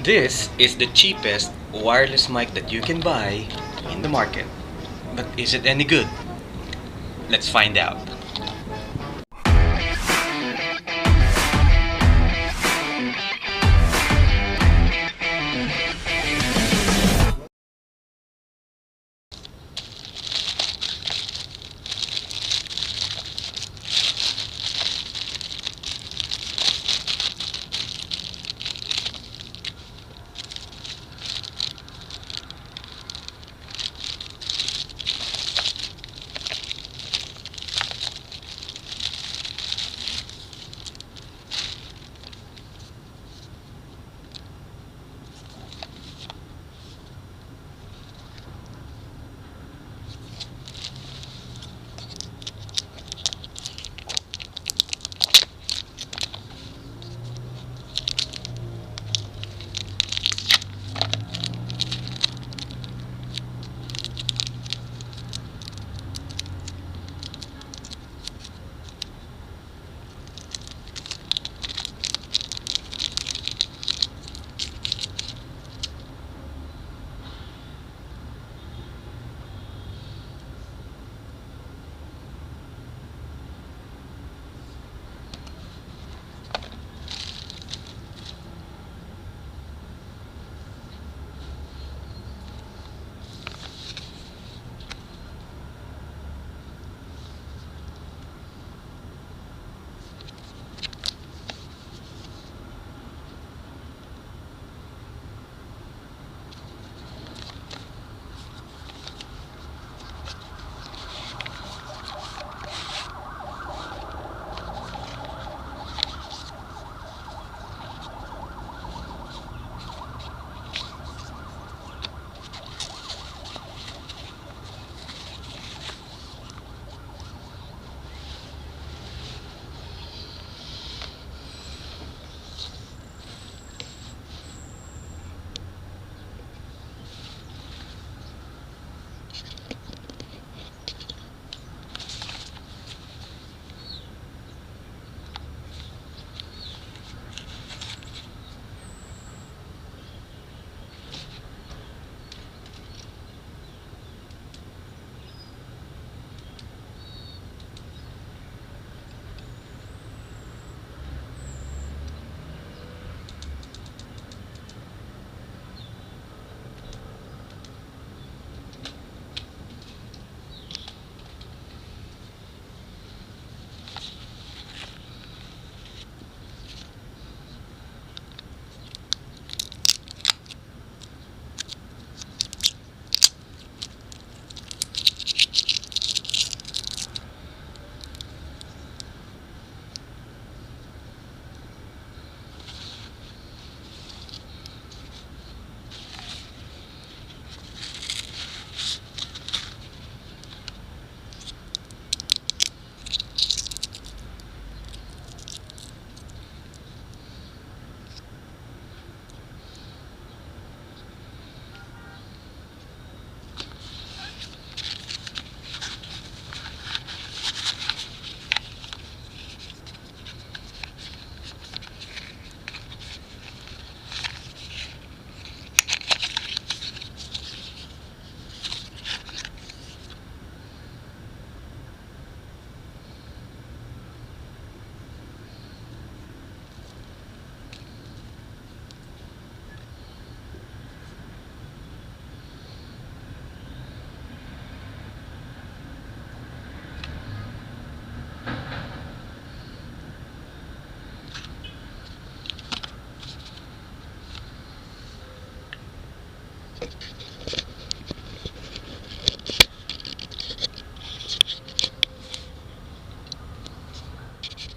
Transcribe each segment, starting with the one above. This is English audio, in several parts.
This is the cheapest wireless mic that you can buy in the market. But is it any good? Let's find out.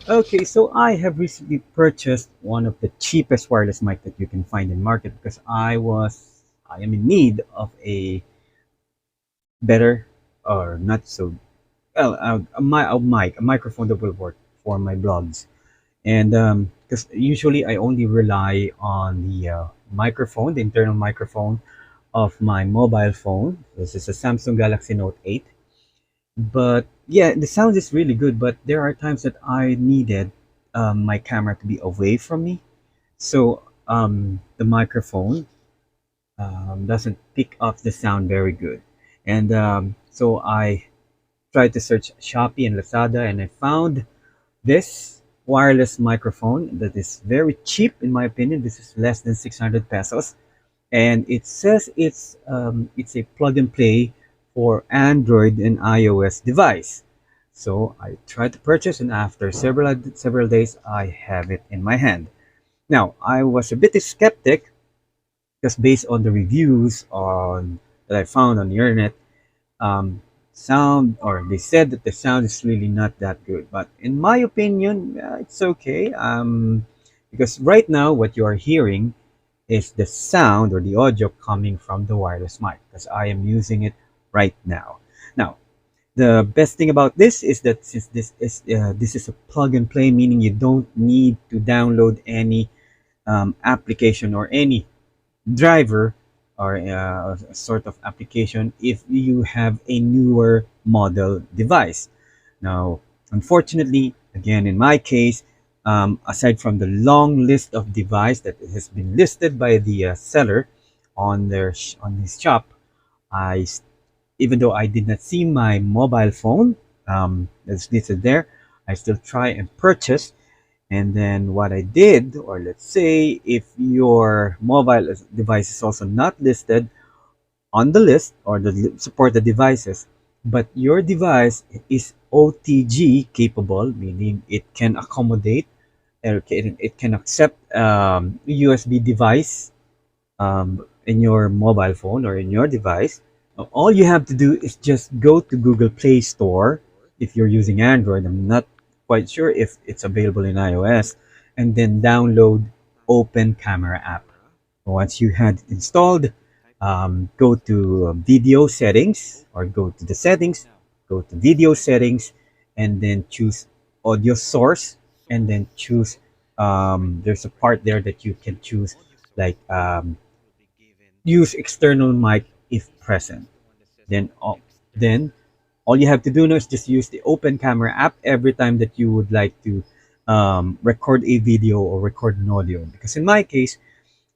Okay, so I have recently purchased one of the cheapest wireless mic that you can find in market because I am in need of a better or not so well a microphone that will work for my blogs. And because usually I only rely on the microphone, the internal microphone of my mobile phone. This is a Samsung Galaxy Note 8. But yeah, the sound is really good, but there are times that I needed my camera to be away from me. So the microphone doesn't pick up the sound very good. And so I tried to search Shopee and Lazada, and I found this wireless microphone that is very cheap in my opinion. This is less than 600 pesos, and it says it's a plug and play for Android and iOS device. So I tried to purchase, and after several days, I have it in my hand. Now I was a bit skeptic because based on the reviews on that I found on the internet, um, sound or they said that the sound is really not that good. But in my opinion, it's okay. Because right now what you are hearing is the sound or the audio coming from the wireless mic because I am using it right now. Now, the best thing about this is that since this is a plug and play, meaning you don't need to download any application or any driver or a sort of application if you have a newer model device. Now, unfortunately, again, in my case, aside from the long list of device that has been listed by the seller on on his shop, I even though I did not see my mobile phone that's listed there, I still try and purchase. And then what I did, or let's say if your mobile device is also not listed on the list or the supported devices, but your device is OTG capable, meaning it can accommodate or it can accept USB device in your mobile phone or in your device. All you have to do is just go to Google Play Store if you're using Android. I'm not quite sure if it's available in iOS, and then download Open Camera app. Once you had it installed, go to video settings or go to the settings, go to video settings, and then choose audio source, and then choose. There's a part there that you can choose like use external mic if present. Then, then all you have to do now is just use the Open Camera app every time that you would like to record a video or record an audio. Because in my case,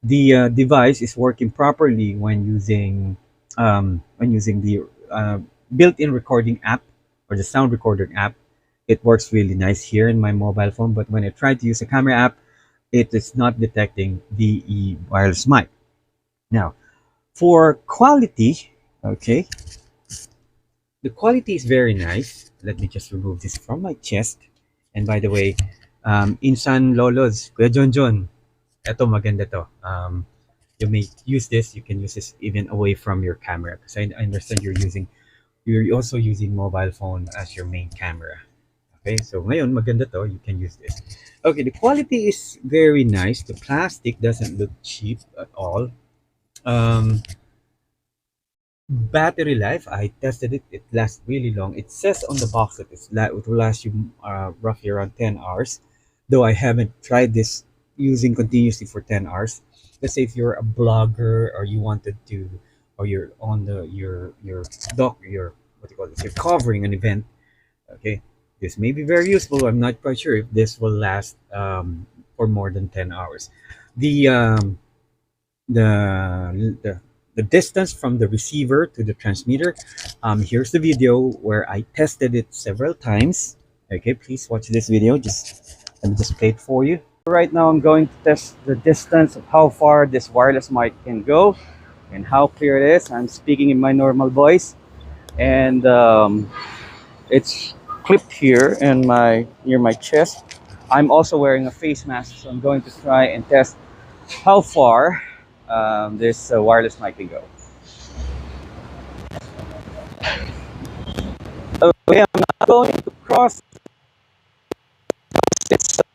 the device is working properly when using the built-in recording app or the sound recording app. It works really nice here in my mobile phone, but when I try to use a camera app, it is not detecting the wireless mic. Now, for quality, okay, the quality is very nice. Let me just remove this from my chest. And by the way, Insan Lolos, Kuya John, eto maganda to. You may use this. You can use this even away from your camera because I understand you're also using mobile phone as your main camera. Okay, so ngayon maganda to. You can use this. Okay, the quality is very nice. The plastic doesn't look cheap at all. Um, Battery life, I tested it. It lasts really long. It says on the box that it will last you roughly around 10 hours. Though I haven't tried this using continuously for 10 hours. Let's say if you're a blogger or you wanted to, or you're on your doc, your what do you call this? You're covering an event. Okay, this may be very useful. I'm not quite sure if this will last for more than 10 hours. The the distance from the receiver to the transmitter. Here's the video where I tested it several times. Okay, please watch this video. Just let me just play it for you. Right now, I'm going to test the distance of how far this wireless mic can go and how clear it is. I'm speaking in my normal voice, and it's clipped here in my near my chest. I'm also wearing a face mask, so I'm going to try and test how far this wireless mic can go. Okay, I'm not going to cross this truck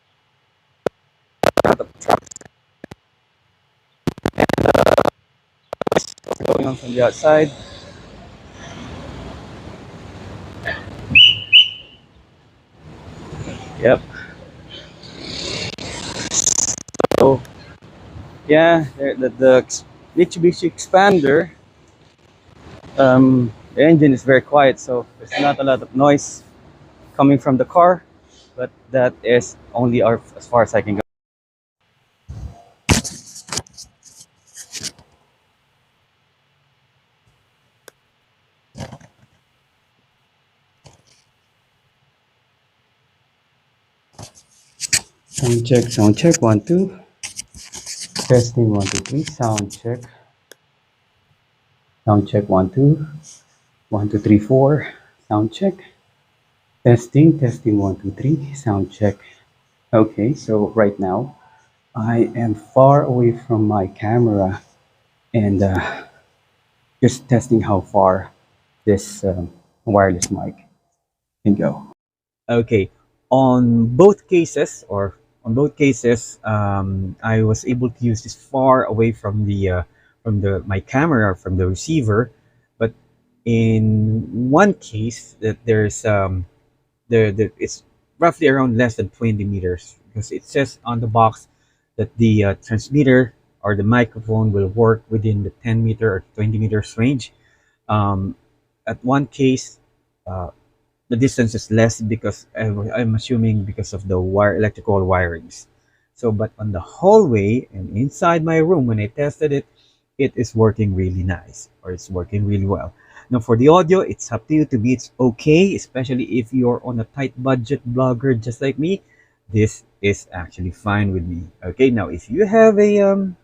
going on from the outside. Yep. So yeah, the Mitsubishi Expander, the engine is very quiet, so there's not a lot of noise coming from the car, but that is only as far as I can go. Sound check, 1 2. Testing 1 2 3. Sound check 1 2. 1 2 3 4. Sound check. Testing 1 2 3. Sound check. Okay, so right now I am far away from my camera and just testing how far this wireless mic can go. Okay, on both cases, I was able to use this far away from the my camera from the receiver, but in one case that it's roughly around less than 20 meters because it says on the box that the transmitter or the microphone will work within the 10 meter or 20 meters range. Um, at one case, uh, the distance is less because I'm assuming because of the electrical wirings. So, but on the hallway and inside my room, when I tested it, it is working really nice or it's working really well. Now, for the audio, it's up to you to be it's okay, especially if you're on a tight budget blogger just like me. This is actually fine with me. Okay, now if you have a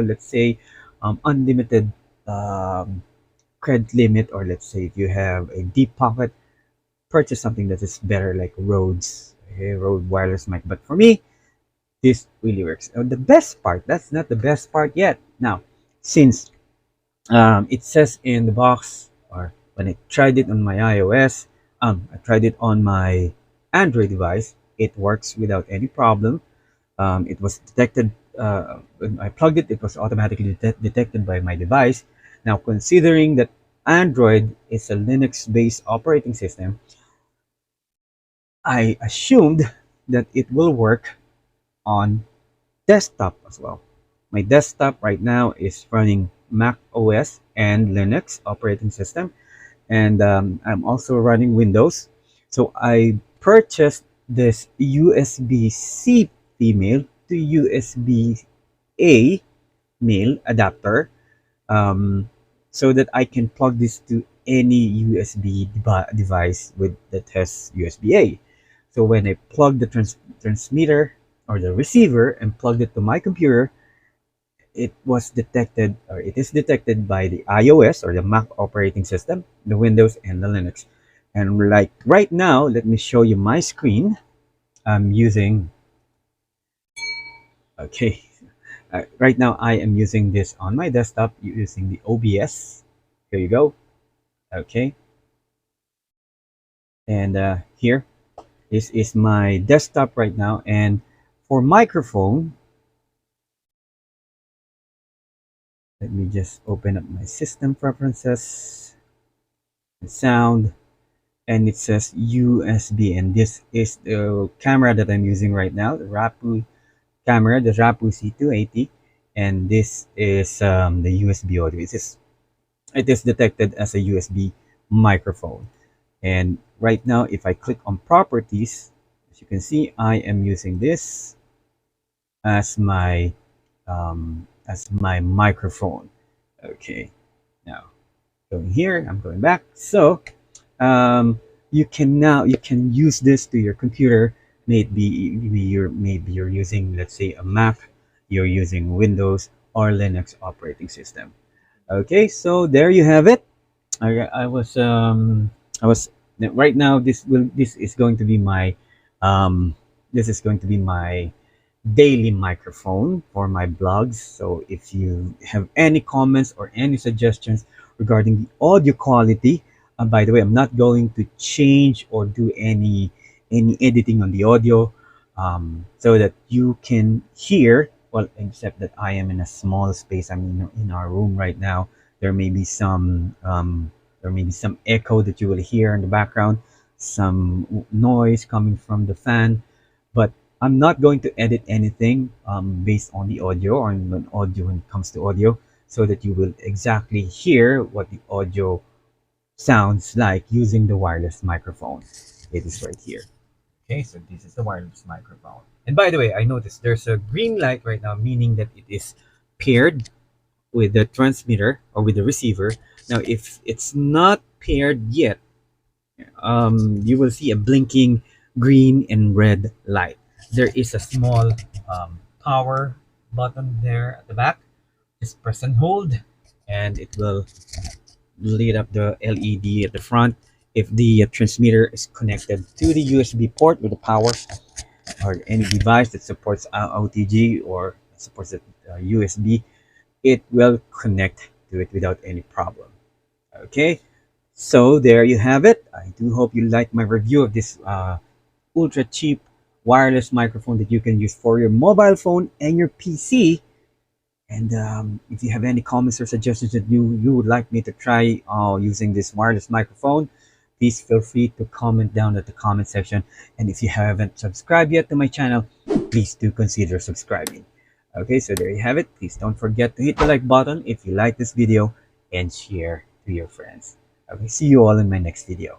let's say unlimited um, credit limit, or let's say if you have a deep pocket, purchase something that is better like Rhodes, okay, Rode wireless mic. But for me, this really works. The best part, that's not the best part yet. Now, since it says in the box, or when I tried it on my iOS, I tried it on my Android device, it works without any problem. It was detected when I plugged it. It was automatically detected by my device. Now, considering that Android is a Linux-based operating system, I assumed that it will work on desktop as well. My desktop right now is running Mac OS and Linux operating system, and I'm also running Windows. So I purchased this USB-C female to USB-A male adapter, um, so that I can plug this to any USB device with that has USB-A. So when I plug the transmitter or the receiver and plugged it to my computer, it was detected, or it is detected by the iOS or the Mac operating system, the Windows and the Linux. And like right now, let me show you my screen. I'm using, okay, right now I am using this on my desktop using the OBS. Here you go. Okay. And here, this is my desktop right now. And for microphone, let me just open up my system preferences, the sound, and it says USB. And this is the camera that I'm using right now, the Rapu camera, the Rapu C280. And this is the USB audio. It is detected as a USB microphone. And right now, if I click on properties, as you can see, I am using this as my microphone. Okay, now going here, I'm going back. So you can use this to your computer. Maybe you're using, let's say, a Mac, you're using Windows or Linux operating system. Okay, so there you have it. I was right now. This is going to be my um, this is going to be my daily microphone for my blogs. So if you have any comments or any suggestions regarding the audio quality, by the way, I'm not going to change or do any editing on the audio, so that you can hear. Well, except that I am in a small space. I'm in our room right now. There may be some echo that you will hear in the background, some noise coming from the fan, but I'm not going to edit anything based on the audio, or when it comes to audio, so that you will exactly hear what the audio sounds like using the wireless microphone. It is right here. Okay, so this is the wireless microphone. And by the way, I noticed there's a green light right now, meaning that it is paired with the transmitter or with the receiver. Now, if it's not paired yet, you will see a blinking green and red light. There is a small power button there at the back. Just press and hold, and it will lit up the LED at the front. If the transmitter is connected to the USB port with the power, or any device that supports OTG or supports the USB, it will connect to it without any problem. Okay, so there you have it. I do hope you like my review of this ultra cheap wireless microphone that you can use for your mobile phone and your PC. And if you have any comments or suggestions that you would like me to try using this wireless microphone, please feel free to comment down at the comment section. And if you haven't subscribed yet to my channel, please do consider subscribing. Okay, so there you have it. Please don't forget to hit the like button if you like this video and share to your friends. Okay, see you all in my next video.